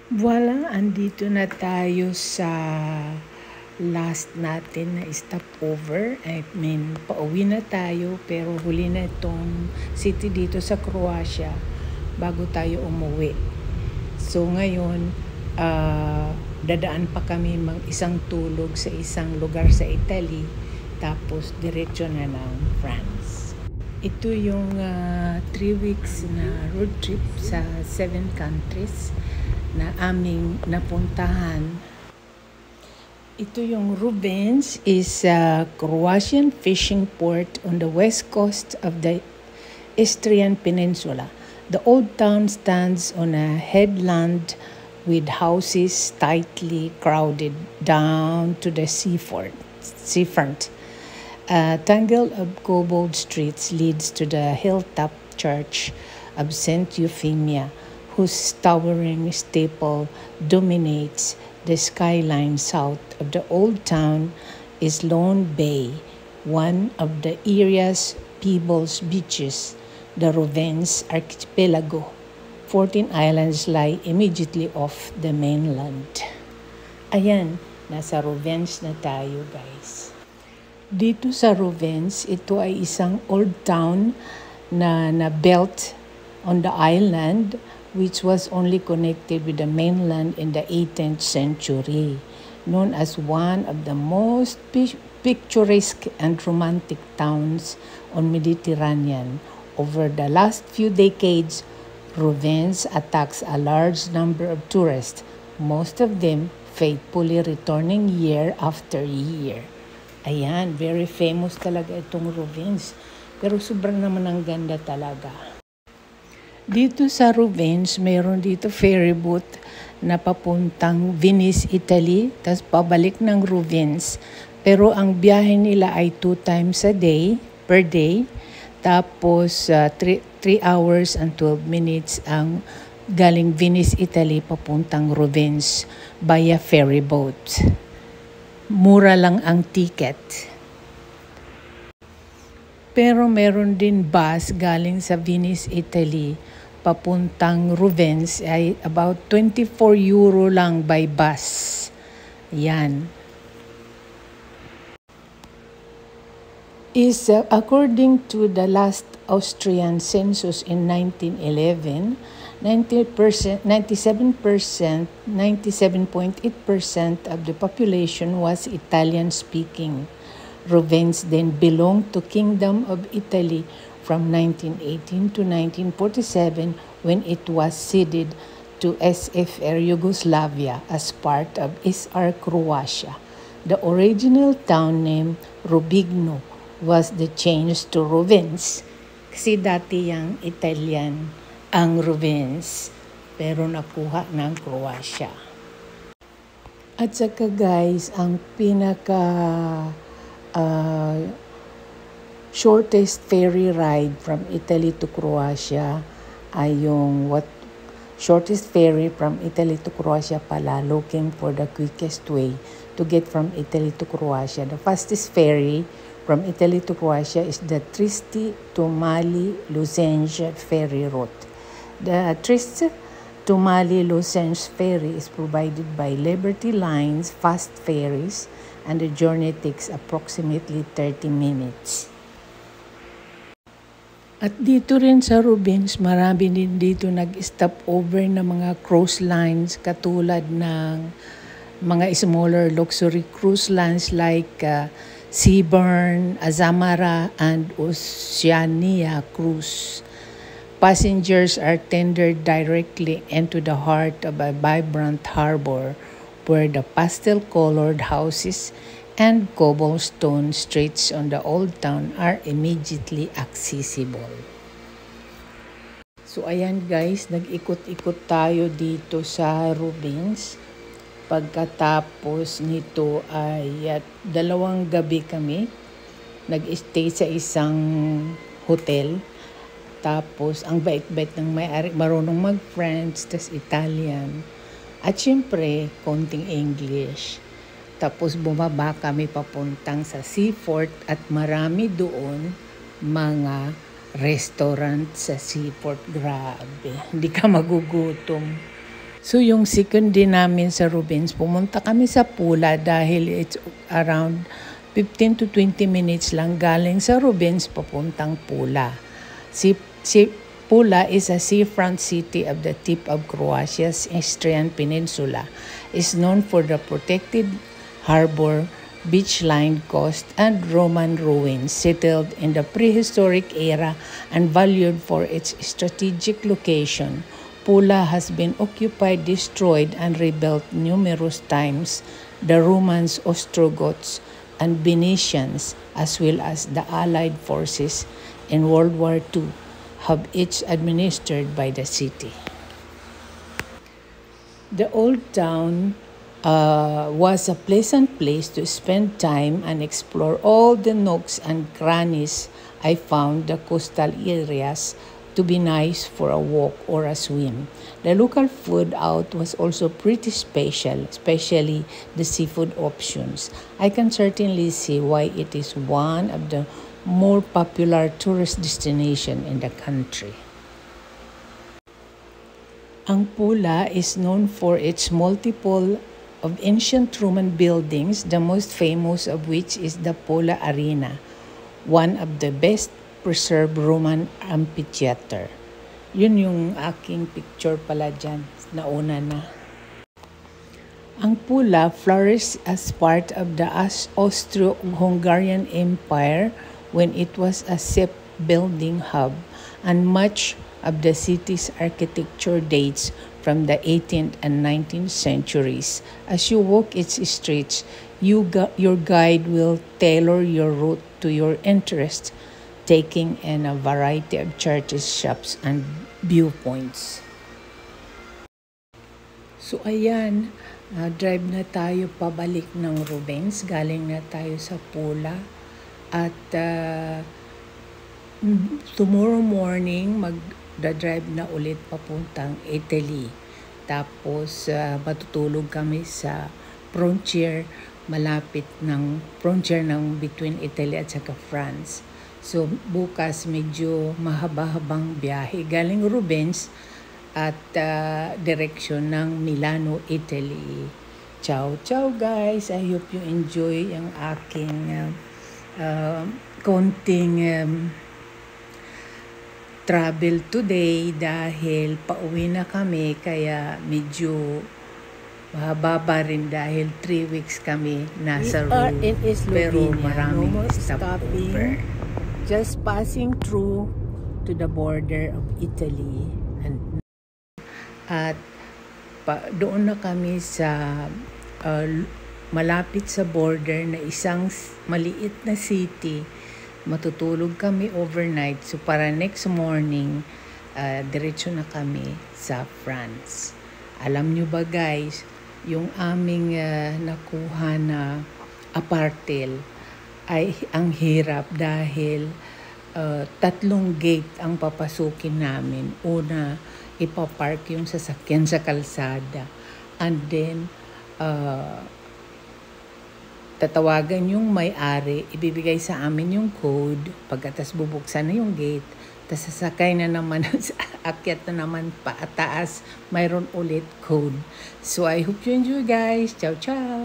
Voila, andito na tayo sa last natin na stopover. I mean, pauwi na tayo pero huli na itong city dito sa Croatia bago tayo umuwi. So ngayon, dadaan pa kami isang tulog sa isang lugar sa Italy tapos diretso na ng France. Ito yung 3 weeks na road trip sa 7 countries na aming napuntahan. Ito yung Rubens is a Croatian fishing port on the west coast of the Istrian Peninsula. The old town stands on a headland with houses tightly crowded down to the seafront. A tangle of cobbled streets leads to the hilltop church of St. Euphemia, whose towering steeple dominates the skyline. South of the old town is Lone Bay, one of the area's Peebles beaches, the Rovens Archipelago. 14 islands lie immediately off the mainland. Ayan, nasa Rovens na tayo, guys. Dito sa Rovens, ito ay isang old town na built on the island, which was only connected with the mainland in the 18th century, known as one of the most picturesque and romantic towns on Mediterranean. Over the last few decades, Rovens attracts a large number of tourists, most of them faithfully returning year after year. Ayan, very famous talaga itong Rovens, pero sobrang naman ang ganda talaga. Dito sa Rovens, mayroon dito ferry boat na papuntang Venice, Italy, tapos pabalik ng Rovens. Pero ang biyahe nila ay 2 times a day, per day. Tapos 3 hours and 12 minutes ang galing Venice, Italy, papuntang Rovens via ferry boat. Mura lang ang ticket. Pero meron din bus galing sa Venice, Italy, papuntang Rovens ay about 24 euro lang by bus. Yan. According to the last Austrian census in 1911, 97.8% of the population was Italian-speaking. Rovens then belonged to Kingdom of Italy from 1918 to 1947 when it was ceded to SFR Yugoslavia as part of SR Croatia. The original town name Robigno was the change to Rovens. Kasi dati yung Italian ang Rovens pero nakuha ng Croatia. At saka guys, ang shortest ferry ride from Italy to Croatia ay yung shortest ferry from Italy to Croatia pala, looking for the quickest way to get from Italy to Croatia. The fastest ferry from Italy to Croatia is the Trieste to Mali-Lozenj ferry route. The Trieste to Mali-Lozenj ferry is provided by Liberty Lines fast ferries, and the journey takes approximately 30 minutes. At dito rin sa Rovens, marami din dito nag-stop over na mga cruise lines katulad ng mga smaller luxury cruise lines like Seabourn, Azamara, and Oceania Cruise. Passengers are tendered directly into the heart of a vibrant harbor where the pastel-colored houses and cobblestone streets on the old town are immediately accessible. So ayan guys, nag-ikot-ikot tayo dito sa Rovens. Pagkatapos nito ay 2 gabi kami nag-stay sa isang hotel. Tapos ang bait-bait ng may-ari, marunong mag-French, tas Italian. At syempre, konting English. Tapos bumaba kami papuntang sa seaport at marami doon mga restaurant sa seaport. Grabe, hindi ka magugutom. So yung second day namin sa Rubens, pumunta kami sa Pula dahil it's around 15 to 20 minutes lang galing sa Rubens papuntang Pula. Si Pula is a seafront city of the tip of Croatia's Istrian Peninsula. Is known for the protected harbor, beach-lined coast, and Roman ruins settled in the prehistoric era and valued for its strategic location. Pula has been occupied, destroyed, and rebuilt numerous times. The Romans, Ostrogoths, and Venetians, as well as the Allied forces in World War II, have each administered by the city. The old town was a pleasant place to spend time and explore all the nooks and crannies. I found the coastal areas to be nice for a walk or a swim. The local food out was also pretty special, especially the seafood options. I can certainly see why it is one of the more popular tourist destination in the country. Ang Pula is known for its multiple of ancient Roman buildings, the most famous of which is the Pula Arena, one of the best preserved Roman amphitheater. Yun yung aking picture pala dyan, nauna na. Ang Pula flourished as part of the Austro-Hungarian Empire when it was a shipbuilding hub, and much of the city's architecture dates from the 18th and 19th centuries. As you walk its streets, your guide will tailor your route to your interests, taking in a variety of churches, shops, and viewpoints. So ayan, drive na tayo pabalik ng Rubens. Galing na tayo sa Pula. At tomorrow morning, magdadrive na ulit papuntang Italy. Tapos matutulog kami sa frontier, malapit ng frontier ng between Italy at saka France. So bukas medyo mahaba-habang biyahe galing Rubens at direksyon ng Milano, Italy. Ciao, ciao guys! I hope you enjoy ang aking konting travel today dahil pauwi na kami kaya medyo mahaba rin dahil 3 weeks kami nasa room. Pero maraming stopover. Just passing through to the border of Italy. At doon na kami sa malapit sa border na isang maliit na city. Matutulog kami overnight. So para next morning, diretso na kami sa France. Alam nyo ba guys, yung aming nakuha na apartel ay ang hirap dahil 3 gate ang papasukin namin. Una, ipapark yung sasakyan sa kalsada. And then, tatawagan yung may-ari, ibibigay sa amin yung code, pagkatas bubuksan na yung gate, tas sasakay na naman, akyat na naman paataas, mayroon ulit code. So I hope you enjoy guys. Ciao, ciao!